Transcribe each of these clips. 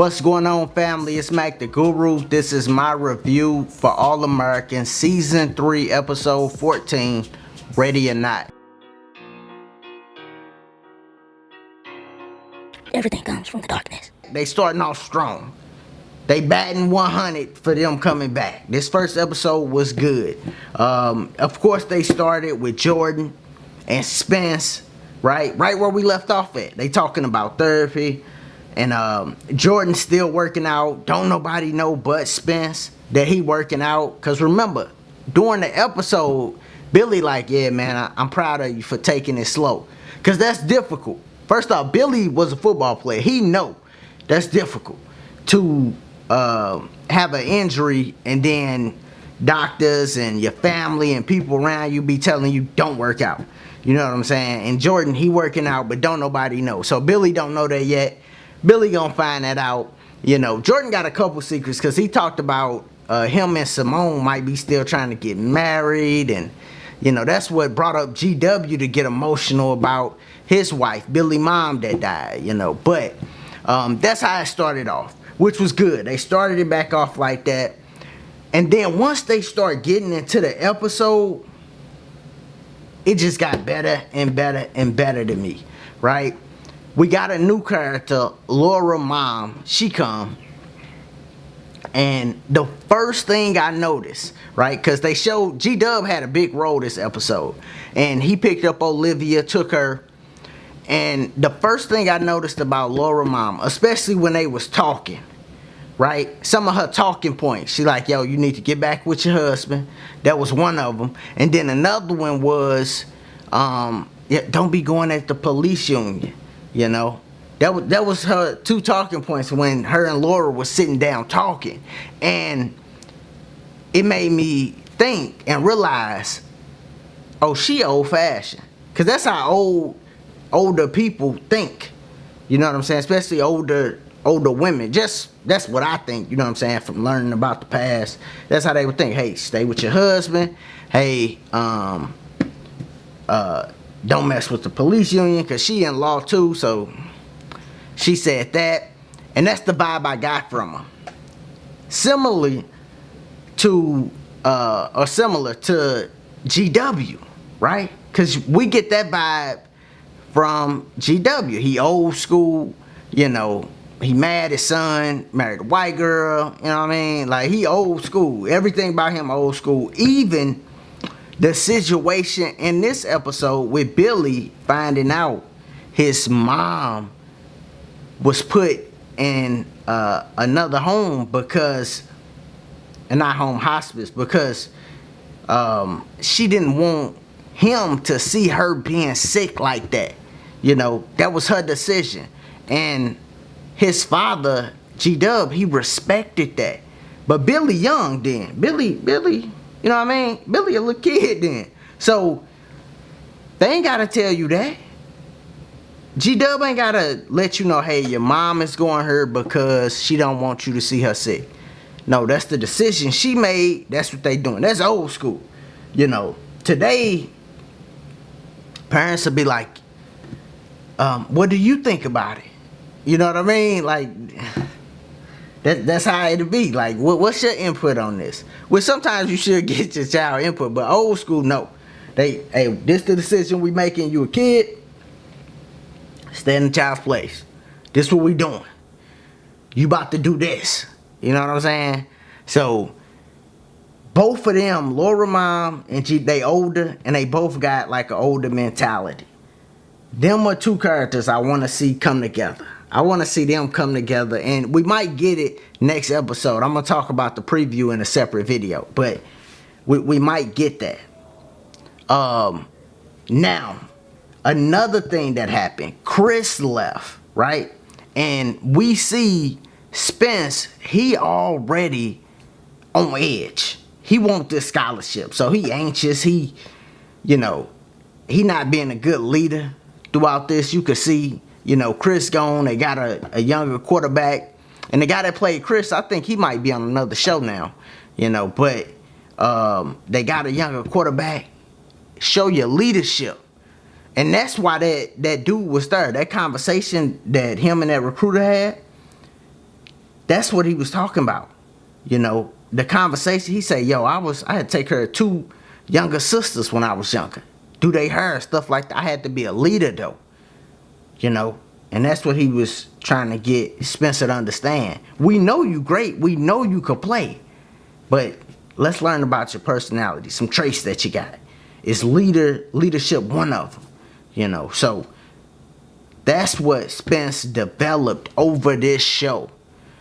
What's going on, family? It's Mac the Guru. This is my review for All American Season 3, Episode 14, Ready or Not. Everything comes from the darkness. They starting off strong. They batting 100 for them coming back. This first episode was good. Of course, they started with Jordan and Spence, right where we left off at. They talking about therapy. And Jordan still working out. Don't nobody know but Spence that he working out. Because remember, during the episode, Billy like, yeah, man, I'm proud of you for taking it slow. Because that's difficult. First off, Billy was a football player. He know that's difficult to have an injury and then doctors and your family and people around you be telling you don't work out. You know what I'm saying? And Jordan, he working out, but don't nobody know. So Billy don't know that yet. Billy gonna find that out. You know, Jordan got a couple secrets because he talked about him and Simone might be still trying to get married, and you know that's what brought up GW to get emotional about his wife, Billy mom that died. You know, but that's how it started off, which was good. They started it back off like that, and then once they start getting into the episode, it just got better and better and better to me, right? We got a new character, Laura Mom. She come. And the first thing I noticed, right, because they showed G-Dub had a big role this episode. And he picked up Olivia, took her. And the first thing I noticed about Laura Mom, especially when they was talking, right, some of her talking points. She like, yo, you need to get back with your husband. That was one of them. And then another one was, yeah, don't be going at the police union. You know, that was her two talking points when her and Laura was sitting down talking. And it made me think and realize, oh, she old-fashioned. Because that's how older people think. You know what I'm saying? Especially older women. Just, that's what I think, you know what I'm saying, from learning about the past. That's how they would think. Hey, stay with your husband. Hey, don't mess with the police union, because she in law too, so she said that. And that's the vibe I got from her. Similar to GW, right? Because we get that vibe from GW. He old school, you know, he mad his son, married a white girl, you know what I mean? Like, he old school. Everything about him old school. Even the situation in this episode with Billy finding out his mom was put in another home because, and not home, hospice, because she didn't want him to see her being sick like that. You know, that was her decision. And his father, G-Dub, he respected that. But Billy young then. Billy, you know what I mean? Billy a little kid then. So, they ain't got to tell you that. G-Dub ain't got to let you know, hey, your mom is going hurt because she don't want you to see her sick. No, that's the decision she made. That's what they doing. That's old school. You know, today, parents will be like, what do you think about it? You know what I mean? Like, that's how it'll be. Like, what's your input on this? Well, sometimes you should get your child input, but old school, no. Hey, this the decision we making. You a kid, stay in the child's place. This what we doing. You about to do this. You know what I'm saying? So, both of them, Laura Mom and G, they older, and they both got like an older mentality. Them are two characters I want to see come together. I want to see them come together, and we might get it next episode. I'm going to talk about the preview in a separate video, but we might get that. Now, another thing that happened, Chris left, right? And we see Spence, he already on edge. He want this scholarship, so he anxious. He, you know, he not being a good leader throughout this. You could see, you know, Chris gone. They got a younger quarterback. And the guy that played Chris, I think he might be on another show now. You know, but they got a younger quarterback. Show your leadership. And that's why that dude was there. That conversation that him and that recruiter had, that's what he was talking about. You know, the conversation, he said, yo, I had to take care of 2 younger sisters when I was younger. Do they hair, stuff like that. I had to be a leader though. You know, and that's what he was trying to get Spencer to understand. We know you great. We know you could play. But let's learn about your personality, some traits that you got. Is leadership one of them? You know, so that's what Spence developed over this show.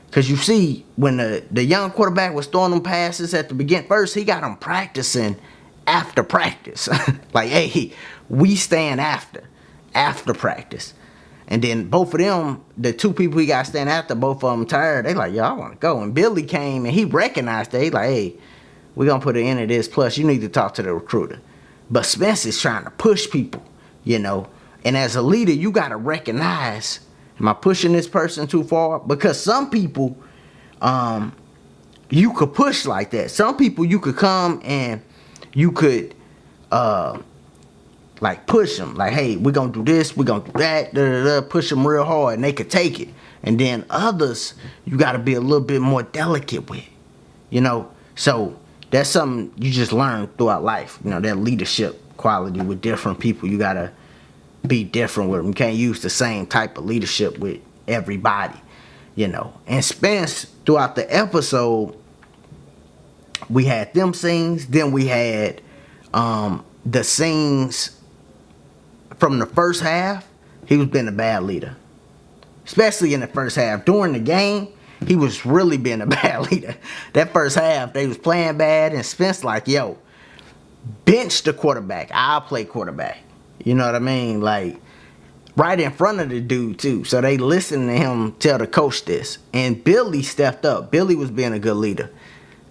Because you see, when the young quarterback was throwing them passes at the beginning, first he got them practicing after practice. Like, hey, we stand after practice. And then both of them, the 2 people he got stand after, both of them tired. They like, yo, I want to go. And Billy came and he recognized that. He like, hey, we're going to put an end to this. Plus, you need to talk to the recruiter. But Spence is trying to push people, you know. And as a leader, you got to recognize, am I pushing this person too far? Because some people, you could push like that. Some people you could come and you could, like push them. Like, hey, we're going to do this, we're going to do that, push them real hard and they could take it. And then others, you got to be a little bit more delicate with, you know. So that's something you just learn throughout life. You know, that leadership quality with different people. You got to be different with them. You can't use the same type of leadership with everybody, you know. And Spence, throughout the episode, we had them scenes. Then we had the scenes from the first half. He was being a bad leader, especially in the first half. During the game, he was really being a bad leader. That first half, they was playing bad, and Spence like, yo, bench the quarterback. I'll play quarterback. You know what I mean? Like, right in front of the dude, too. So they listened to him tell the coach this. And Billy stepped up. Billy was being a good leader.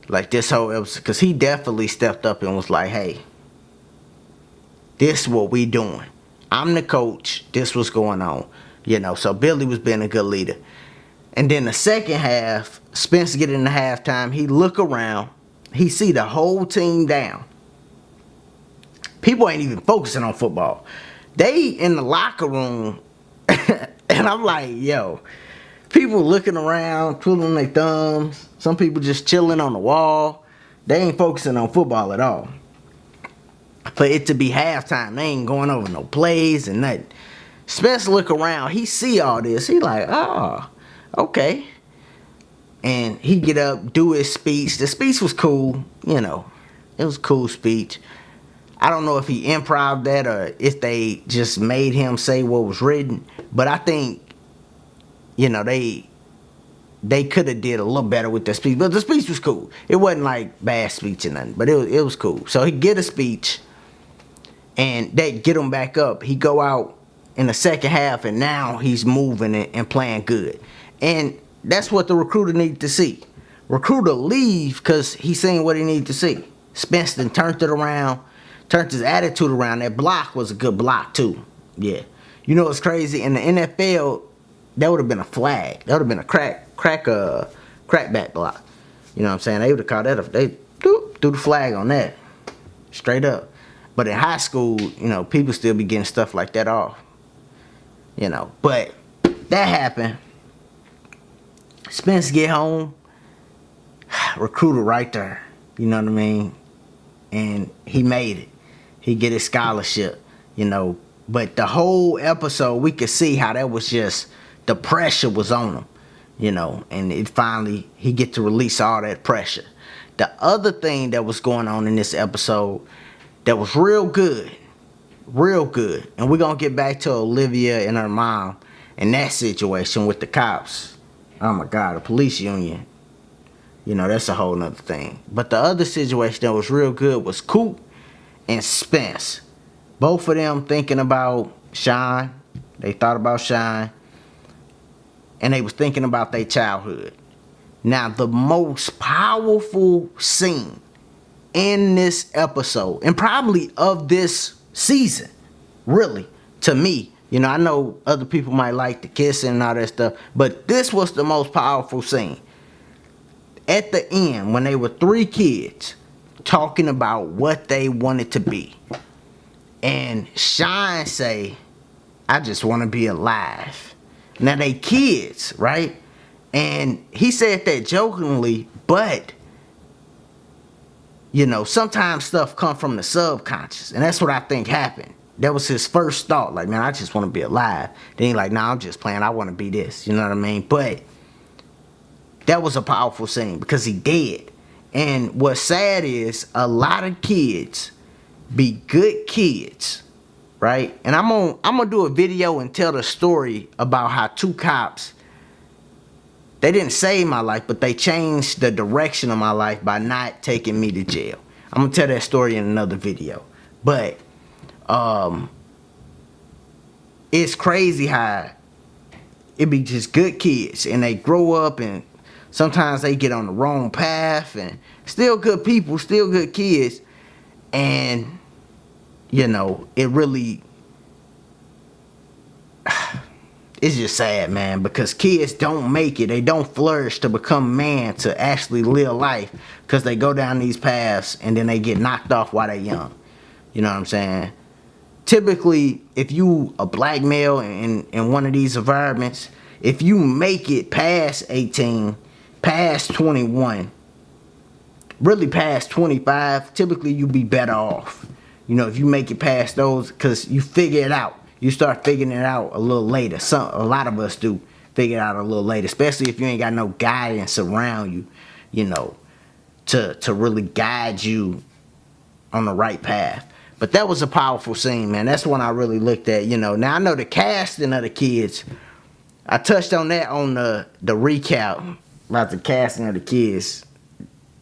Like, this whole episode. Because he definitely stepped up and was like, hey, this is what we doing. I'm the coach. This what's going on. You know, so Billy was being a good leader. And then the second half, Spence get in the halftime. He look around. He see the whole team down. People ain't even focusing on football. They in the locker room. And I'm like, yo, people looking around, twiddling their thumbs. Some people just chilling on the wall. They ain't focusing on football at all. For it to be halftime, they ain't going over no plays and nothing. Spence look around. He see all this. He like, oh, okay. And he get up, do his speech. The speech was cool, you know. It was a cool speech. I don't know if he improv that or if they just made him say what was written. But I think, you know, they could have did a little better with the speech. But the speech was cool. It wasn't like bad speech or nothing. But it was cool. So he get a speech. And they get him back up. He go out in the second half. And now he's moving and playing good. And that's what the recruiter needed to see. Recruiter leave because he seen what he needed to see. Spence then turned it around. Turned his attitude around. That block was a good block too. Yeah. You know what's crazy? In the NFL, that would have been a flag. That would have been a crackback block. You know what I'm saying? They would have called that they threw the flag on that. Straight up. But in high school, you know, people still be getting stuff like that off. You know. But that happened. Spence get home. Recruiter right there. You know what I mean? And he made it. He get his scholarship, you know. But the whole episode, we could see how that was just, the pressure was on him, you know. And it finally, he get to release all that pressure. The other thing that was going on in this episode that was real good, and we're going to get back to Olivia and her mom and that situation with the cops. Oh my God, the police union. You know, that's a whole nother thing. But the other situation that was real good was Coop and Spence. Both of them thinking about Sean. They thought about Sean. And they was thinking about their childhood. Now, the most powerful scene in this episode, and probably of this season, really, to me. You know, I know other people might like the kissing and all that stuff, but this was the most powerful scene. At the end, when they were 3 kids talking about what they wanted to be. And Sean say, I just want to be alive. Now they kids, right? And he said that jokingly, but sometimes stuff come from the subconscious, and that's what I think happened. That was his first thought, like, man, I just want to be alive. Then he like, nah, I'm just playing, I want to be this, you know what I mean? But that was a powerful scene because he did. And what's sad is a lot of kids be good kids, right? And I'm gonna do a video and tell the story about how two cops, they didn't save my life, but they changed the direction of my life by not taking me to jail. I'm gonna tell that story in another video. But it's crazy how it be just good kids and they grow up and sometimes they get on the wrong path and still good people, still good kids. And it really, it's just sad, man, because kids don't make it. They don't flourish to become man, to actually live life, because they go down these paths and then they get knocked off while they're young. You know what I'm saying? Typically, if you a black male in one of these environments, if you make it past 18, past 21, really past 25, typically you be better off. If you make it past those, because you figure it out. You start figuring it out a little later. A lot of us do figure it out a little later, especially if you ain't got no guidance around you, to really guide you on the right path. But that was a powerful scene, man. That's one I really looked at, Now, I know the casting of the kids, I touched on that on the recap about the casting of the kids.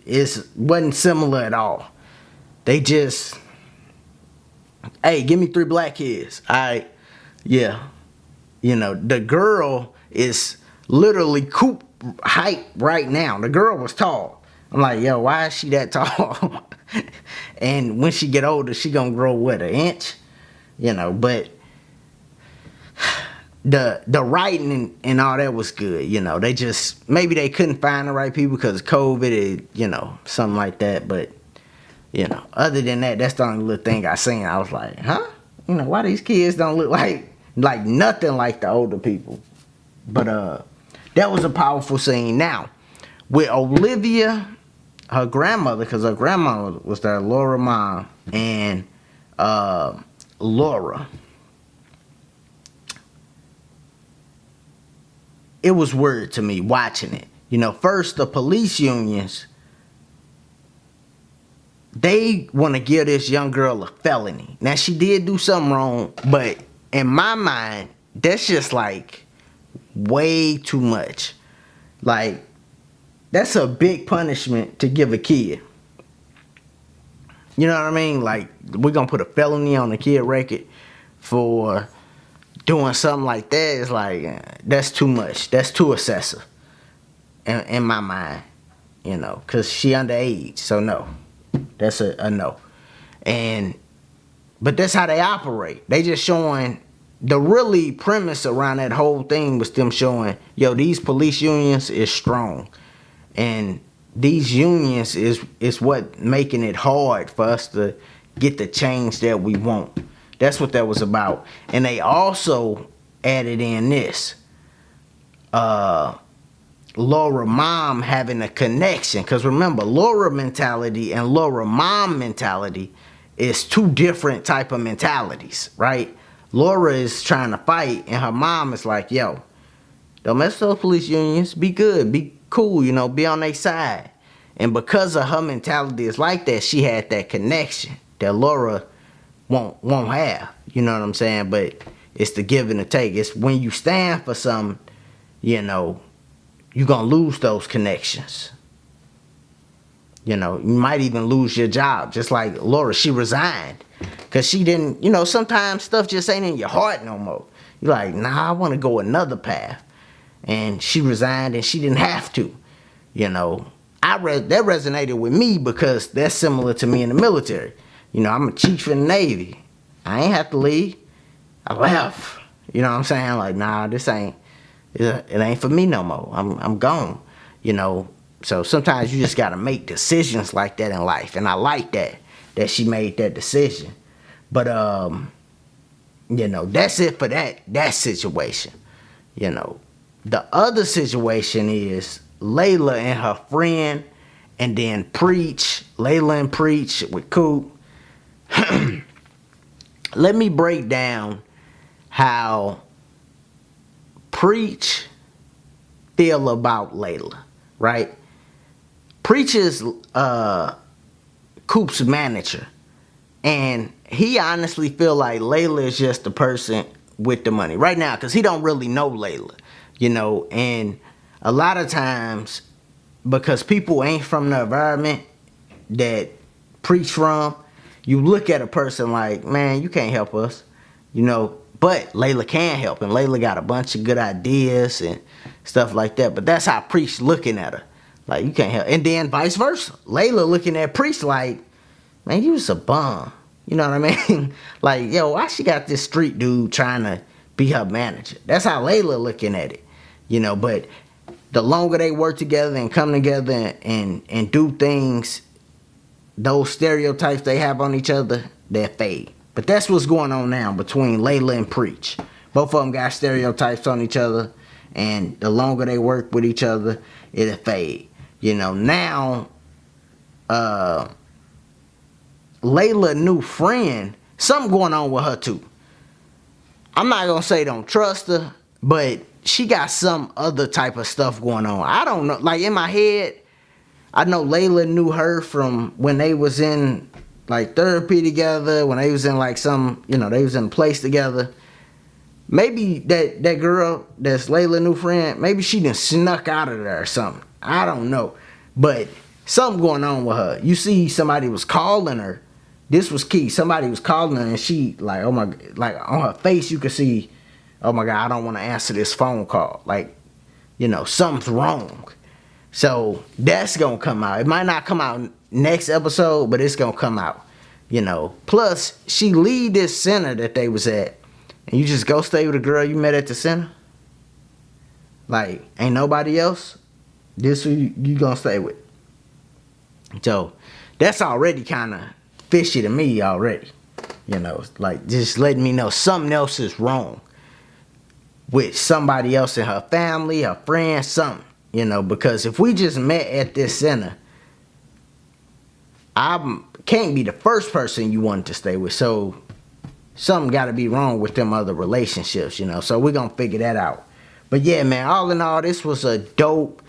It wasn't similar at all. They just, hey, give me 3 black kids. Alright, yeah. The girl is literally Coop height right now. The girl was tall. I'm like, yo, why is she that tall? And when she get older, she gonna grow what, an inch? But the writing and all that was good. They just, maybe they couldn't find the right people because of COVID, something like that. But other than that, that's the only little thing I seen. I was like, huh? Why these kids don't look like nothing like the older people? But that was a powerful scene. Now, with Olivia, her grandmother, because her grandmother was there, Laura mom, and Laura, it was weird to me watching it. First, the police unions, they want to give this young girl a felony. Now, she did do something wrong, but in my mind, that's just like way too much. Like, that's a big punishment to give a kid. You know what I mean? Like, we're going to put a felony on the kid record for doing something like that. It's like, that's too much. That's too excessive in my mind, because she underage. So, no. That's a no. But that's how they operate. They just showing, the really premise around that whole thing was them showing, yo, these police unions is strong. And these unions is what making it hard for us to get the change that we want. That's what that was about. And they also added in this. Laura mom having a connection. Because remember, Laura mentality and Laura mom mentality is 2 different type of mentalities, right? Laura is trying to fight and her mom is like, yo, don't mess with those police unions. Be good. Be cool, be on their side. And because of her mentality is like that, she had that connection that Laura won't have. You know what I'm saying? But it's the give and the take. It's when you stand for something, you're gonna lose those connections. You might even lose your job. Just like Laura, she resigned because she didn't, sometimes stuff just ain't in your heart no more. You're like, nah, I want to go another path. And she resigned and she didn't have to. That resonated with me because that's similar to me in the military. I'm a chief in the Navy. I ain't have to leave. I left. You know what I'm saying? Like, nah, this ain't, it ain't for me no more. I'm gone. So sometimes you just gotta make decisions like that in life. And I like that she made that decision. But that's it for that situation. the other situation is Layla and her friend, and then Preach, Layla and Preach with Coop. Let me break down how Preach feel about Layla, right? Preach is Coop's manager, and he honestly feel like Layla is just the person with the money right now, because he don't really know Layla, you know. And a lot of times, because people ain't from the environment that Preach from, you look at a person like, man, you can't help us, you know. But Layla can help, and Layla got a bunch of good ideas and stuff like that. But that's how Preach looking at her, like, you can't help. And then vice versa, Layla looking at Preach like, man, you was a bum. You know what I mean? Like, yo, why she got this street dude trying to be her manager? That's how Layla looking at it, you know. But the longer they work together and come together and do things, those stereotypes they have on each other, they fade. But that's what's going on now between Layla and Preach. Both of them got stereotypes on each other, and the longer they work with each other, it'll fade. You know, now, Layla new friend, something going on with her too. I'm not gonna say don't trust her, but she got some other type of stuff going on. I don't know. Like, in my head, I know Layla knew her from when they was in like therapy together, when they was in like some, you know, they was in a place together. Maybe that girl that's Layla new friend, maybe she done snuck out of there or something. I don't know. But something going on with her. You see somebody was calling her. This was key. Somebody was calling her, and she, like, oh my, like, on her face you could see, oh my God, I don't want to answer this phone call. Like, you know, something's wrong. So that's gonna come out. It might not come out next episode, but it's gonna come out, you know. Plus, she leave this center that they was at, and you just go stay with a girl you met at the center. Like, ain't nobody else. This who you gonna stay with. So that's already kind of fishy to me already. You know, like, just letting me know something else is wrong with somebody else in her family, her friends, something. You know, because if we just met at this center, I can't be the first person you wanted to stay with. So something got to be wrong with them other relationships, you know. So we're going to figure that out. But yeah, man, all in all, this was a dope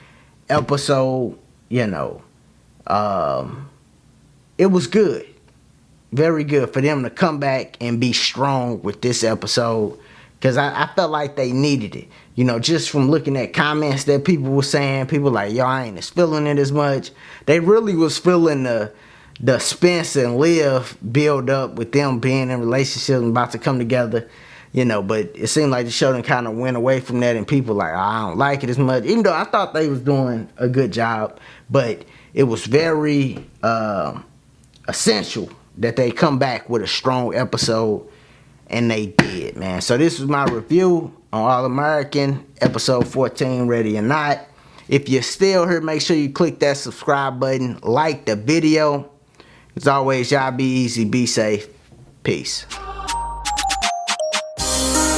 episode, you know. It was good. Very good for them to come back and be strong with this episode. Because I felt like they needed it. You know, just from looking at comments that people were saying, people like, yo, I ain't as feeling it as much. They really was feeling the Spence and Liv build up with them being in relationships and about to come together. You know, but it seemed like the show done kind of went away from that, and people like, oh, I don't like it as much. Even though I thought they was doing a good job, but it was very essential that they come back with a strong episode. And they did, man. So this was my review on All American, episode 14, Ready or Not. If you're still here, make sure you click that subscribe button. Like the video. As always, y'all be easy, be safe. Peace.